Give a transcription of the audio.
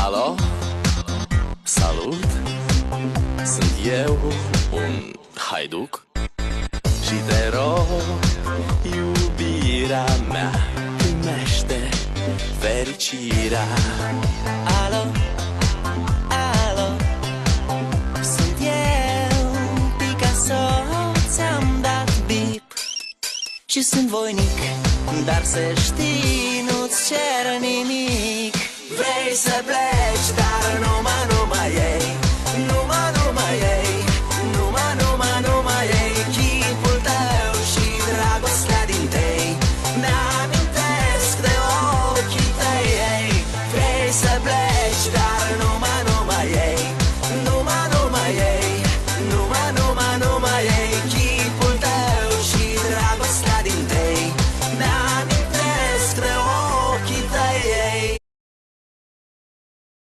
Alo? Salut! Sunt eu, un haiduc, și te rog, iubirea mea, primește fericirea. Alo, alo, sunt eu, Picasso, ți-am dat bip și sunt voinic, dar să știi, nu-ți cer nimic. Vrei să pleci?